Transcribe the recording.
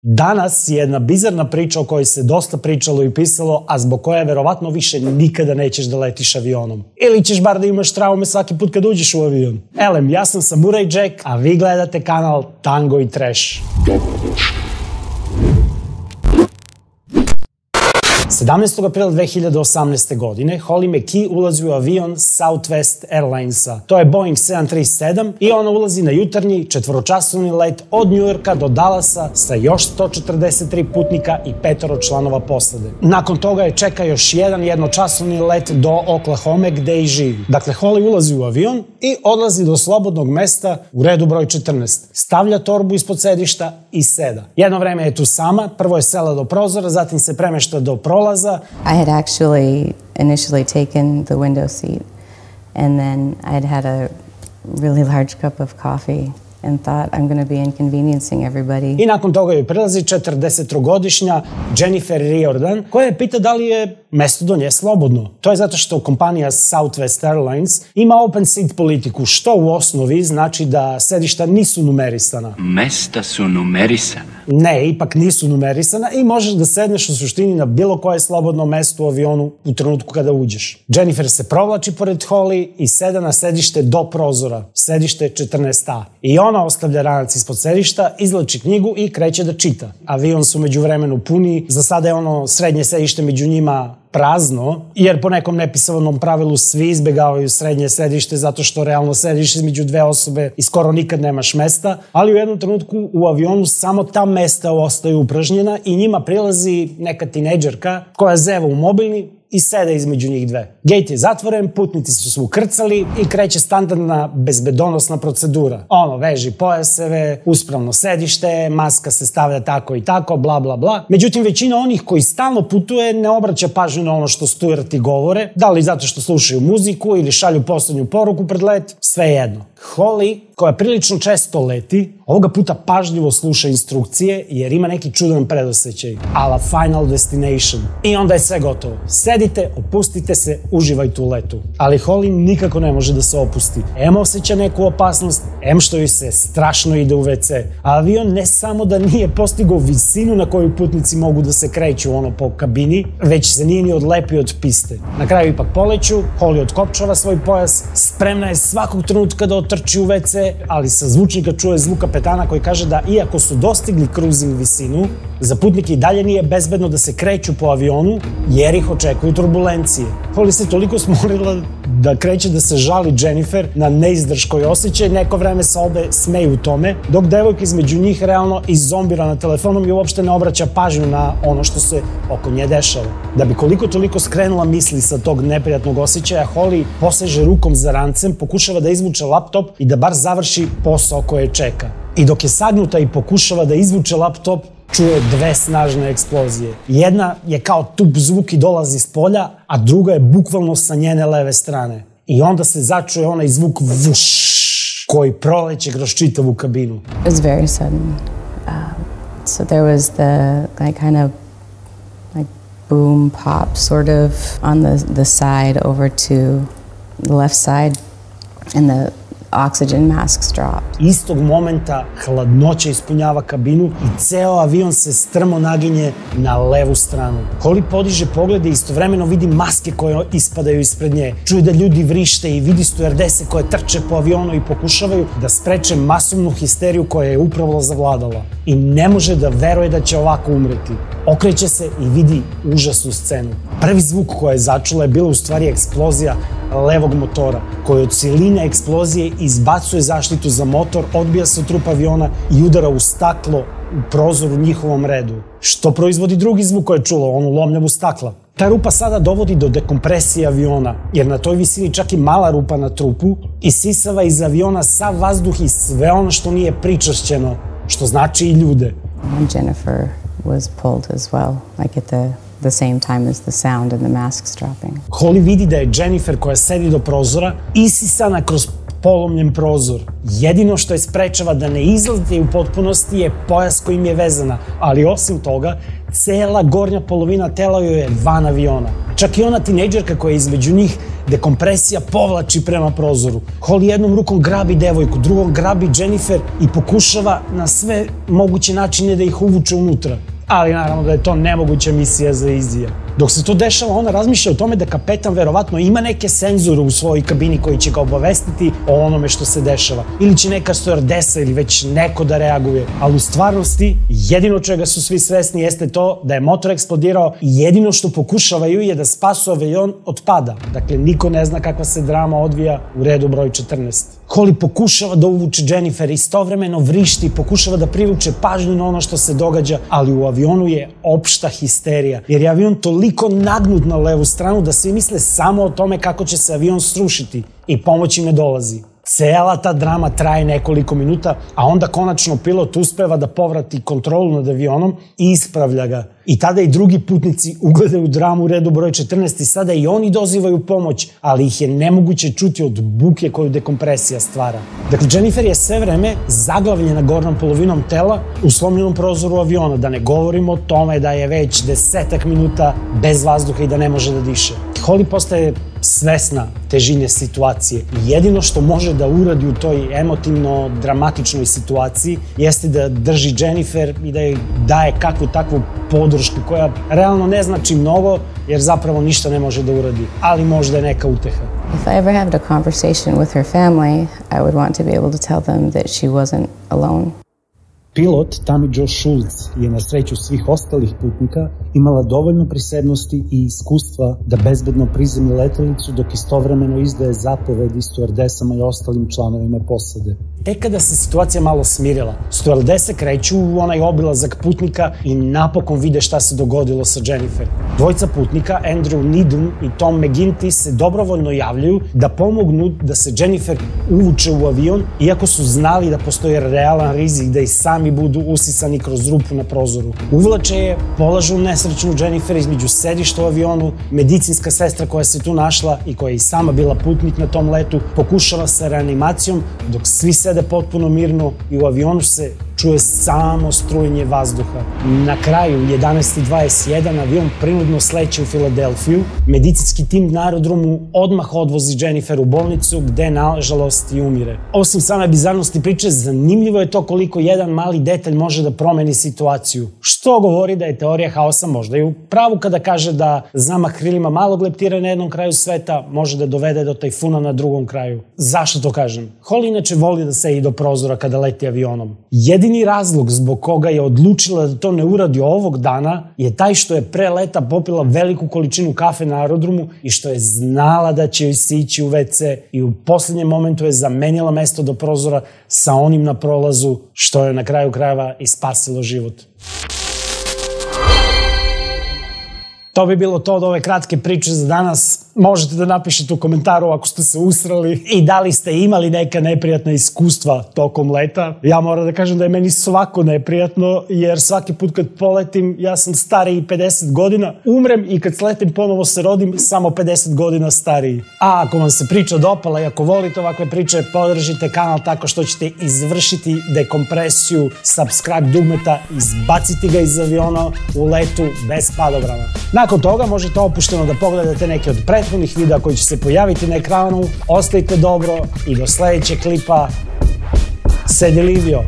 Danas je jedna bizarna priča o kojoj se dosta pričalo i pisalo, a zbog koje verovatno više nikada nećeš da letiš avionom. Ili ćeš bar da imaš traume svaki put kad uđeš u avion. Elem, ja sam Samurai Jack, a vi gledate kanal Tango i Trash. 17. aprila 2018. godine Holly McKee ulazi u avion Southwest Airlinesa. To je Boeing 737 i ona ulazi na jutarnji četvoročasovni let od Njujorka do Dallasa sa još 143 putnika i 5 članova posade. Nakon toga je čeka još jedan jednočasovni let do Oklahome gde i živi. Dakle, Holly ulazi u avion i odlazi do slobodnog mesta u redu broj 14. Stavlja torbu ispod sedišta i seda. Jedno vreme je tu sama, prvo je sela do prozora, zatim se premešta do prolaza. I had actually initially taken the window seat, and then I'd had a really large cup of coffee and thought I'm going to be inconveniencing everybody. I nakon toga joj prilazi 43-godišnja Jennifer Riordan, koja je pita da li je mesto do nje slobodno. To je zato što kompanija Southwest Airlines ima open seat politiku, što u osnovi znači da sedišta nisu numerisana. Mesta su numerisana. Ne, ipak nisu numerisana i možeš da sedneš u suštini na bilo koje slobodno mesto u avionu u trenutku kada uđeš. Jennifer se provlači pored Holly i seda na sedište do prozora, sedište 14A. I ona ostavlja ranac ispod sedišta, izvlači knjigu i kreće da čita. Avion su međuvremenu puni, za sada je ono srednje sedište među njima prazno, jer po nekom nepisavanom pravilu svi izbegavaju srednje sedište zato što realno sediš između dve osobe i skoro nikad nemaš mesta, ali u jednom trenutku u avionu samo ta mesta ostaju upražnjena i njima prilazi neka tinejdžerka koja zeva u mobilni i sede između njih dve. Gejt je zatvoren, putnici su se ukrcali i kreće standardna bezbedonosna procedura. Veži pojaseve, uspravno sedište, maska se stavlja tako i tako, bla bla bla. Međutim, većina onih koji stalno putuje ne obraća pažnju na ono što stewardti govore, da li zato što slušaju muziku ili šalju poslednju poruku pred let, sve jedno. Holly, koja prilično često leti, ovoga puta pažljivo sluša instrukcije jer ima neki čudan predosećaj, a la Final Destination. I onda je sve gotovo. Sedite, opustite se, uživajte u letu. Ali Holly nikako ne može da se opusti. Em osjeća neku opasnost, em što joj se strašno ide u WC. A avion ne samo da nije postigao visinu na koju putnici mogu da se kreću po kabini, već se nije ni odlepio od piste. Na kraju ipak poleću, Holly otkopčava svoj pojas, spremna je svakog trenutka da otrči u WC, ali sa zvučnika čuje zvuk kapetana koji kaže da iako su dostigli cruising visinu, za putnike i dalje nije bezbedno da se kreću po avionu jer ih očekuju turbulencije. Holly se toliko smorila da kreće da se žali Jennifer na neizdrž koji osjeća, neko vreme se obe smeju u tome, dok devojka između njih realno izombira na telefonom i uopšte ne obraća pažnju na ono što se oko nje dešava. Da bi koliko toliko skrenula misli sa tog neprijatnog osjećaja, Holly poseže rukom za rancem, pokušava da izvuče laptop i da bar završi posao koje čeka. I dok je sagnuta i pokušava da izvuče laptop, čuje dve snažne eksplozije. Jedna je kao tup zvuk i dolazi s polja, a druga je bukvalno sa njene leve strane. I onda se začuje onaj zvuk vuš, koji proleće kroz čitavu kabinu. It was very sudden. So there was the kind of boom pop sort of on the side over to the left side and the oxygen masks dropped. Istog momenta hladnoća ispunjava kabinu i ceo avion se strmo naginje na levu stranu. Holly podiže pogled i istovremeno vidi maske koje ispadaju ispred nje. Čuje da ljudi vrište i vidi stjuardese koje trče po avionu i pokušavaju da spreče masovnu histeriju koja je upravo zavladala. I ne može da veruje da će ovako umreti. Okreće se i vidi užasnu scenu. Prvi zvuk koji je začula je bila u stvari eksplozija levog motora, koji od siline eksplozije izbacuje zaštitu za motor, odbija se od trupa aviona i udara u staklo u prozoru u njihovom redu. Što proizvodi drugi zvuk koji je čulo, onu lomljavu stakla. Ta rupa sada dovodi do dekompresije aviona, jer na toj visini čak i mala rupa na trupu isisava iz aviona sav vazduh i sve ono što nije pričašćeno, što znači i ljude. And Jennifer was pulled as well, like at the same time as the sound and the masks dropping. Holly vidi da je Jennifer, koja sedi do prozora, isisana kroz polomljen prozor. Jedino što je sprečava da ne izleti u potpunosti je pojas kojim je vezana, ali osim toga, cela gornja polovina tela joj je van aviona. Čak i ona tinejdžerka koja je između njih Dekompresija povlači prema prozoru. Holly jednom rukom grabi devojku, drugom grabi Jennifer i pokušava na sve moguće načine da ih uvuče unutra. Ali naravno da je to nemoguća misija za Izija. Dok se to dešava, ona razmišlja o tome da kapetan verovatno ima neke senzore u svojoj kabini koji će ga obavestiti o onome što se dešava. Ili će neka stewardesa ili već neko da reaguje. Ali u stvarnosti, jedino čega su svi svesni jeste to da je motor eksplodirao i jedino što pokušavaju je da spasu avion od pada. Dakle, niko ne zna kakva se drama odvija u redu broj 14. Holly pokušava da uvuče Jennifer, istovremeno vrišti, pokušava da privuče pažnju na ono što se događa, ali u avionu je opšta histerija, jer je avion toliko nagnut na levu stranu da svi misle samo o tome kako će se avion srušiti i pomoć im ne dolazi. Cela ta drama traje nekoliko minuta, a onda konačno pilot uspeva da povrati kontrolu nad avionom i ispravlja ga. I tada i drugi putnici ugledaju dramu u redu broj 14 i sada i oni dozivaju pomoć, ali ih je nemoguće čuti od buke koju dekompresija stvara. Dakle, Jennifer je sve vreme zaglavljena gornjom polovinom tela u slomljenom prozoru aviona, da ne govorimo o tome da je već 10 minuta bez vazduha i da ne može da diše. Holly postaje svesna težine situacije i jedino što može da uradi u toj emotivno dramatičnoj situaciji jeste da drži Jennifer i da joj daje kakvu takvu podršku koja realno ne znači mnogo jer zapravo ništa ne može da uradi, ali možda je neka uteha. If I ever had a conversation with her family, I would want to be able to tell them that she wasn't alone. Pilot Tammy Jo Schultz je na sreću svih ostalih putnika imala dovoljno prisebnosti i iskustva da bezbedno prizemlji letelicu dok istovremeno izdaje zapovedi stewardesama i ostalim članovima posade. Tek kada se situacija malo smirila, stewardese kreću u onaj obilazak putnika i napokon vide šta se dogodilo sa Jennifer. Dvojica putnika, Andrew Needham i Tom McGinty, se dobrovoljno javljaju da pomognu da se Jennifer uvuče u avion, iako su znali da postoji realan rizik da i sami budu usisani kroz rupu na prozoru. Uvlače je, polažu nesrećnu Jennifer između sedišta u avionu, medicinska sestra koja se tu našla i koja je i sama bila putnik na tom letu, pokušava sa reanimacijom dok svi sede potpuno mirno i u avionu se čuje samo strujenje vazduha. Na kraju, 11:21, avion prinudno sleće u Filadelfiju. Medicinski tim na aerodromu odmah odvozi Jennifer u bolnicu, gde nažalost i umire. Osim same bizarnosti priče, zanimljivo je to koliko jedan mali detalj može da promeni situaciju. Što govori da je teorija haosa možda i u pravu kada kaže da zamah krilima malog leptira na jednom kraju sveta može da dovede do tajfuna na drugom kraju. Zašto to kažem? Holly inače voli da sedi do prozora kada leti avionom. Jedini razlog zbog koga je odlučila da to ne uradi ovog dana je taj što je pre leta popila veliku količinu kafe na aerodromu i što je znala da će joj sići u WC i u poslednjem momentu je zamenila mesto do prozora sa onim na prolazu što je na kraju krajeva i spasilo život. To bi bilo to od ove kratke priče za danas. Možete da napišete u komentaru ako ste se usrali i da li ste imali neka neprijatna iskustva tokom leta. Ja moram da kažem da je meni svako neprijatno, jer svaki put kad poletim ja sam stariji 50 godina, umrem i kad sletim ponovo se rodim samo 50 godina stariji. A ako vam se priča dopala i ako volite ovakve priče, podržite kanal tako što ćete izvršiti dekompresiju subscribe dugmeta, izbaciti ga iz aviona u letu bez padobrana. Nakon toga možete opušteno da pogledate neke od prethodnih videa koji će se pojaviti na ekranu. Ostajte dobro i do sledećeg klipa. Sedi Livio.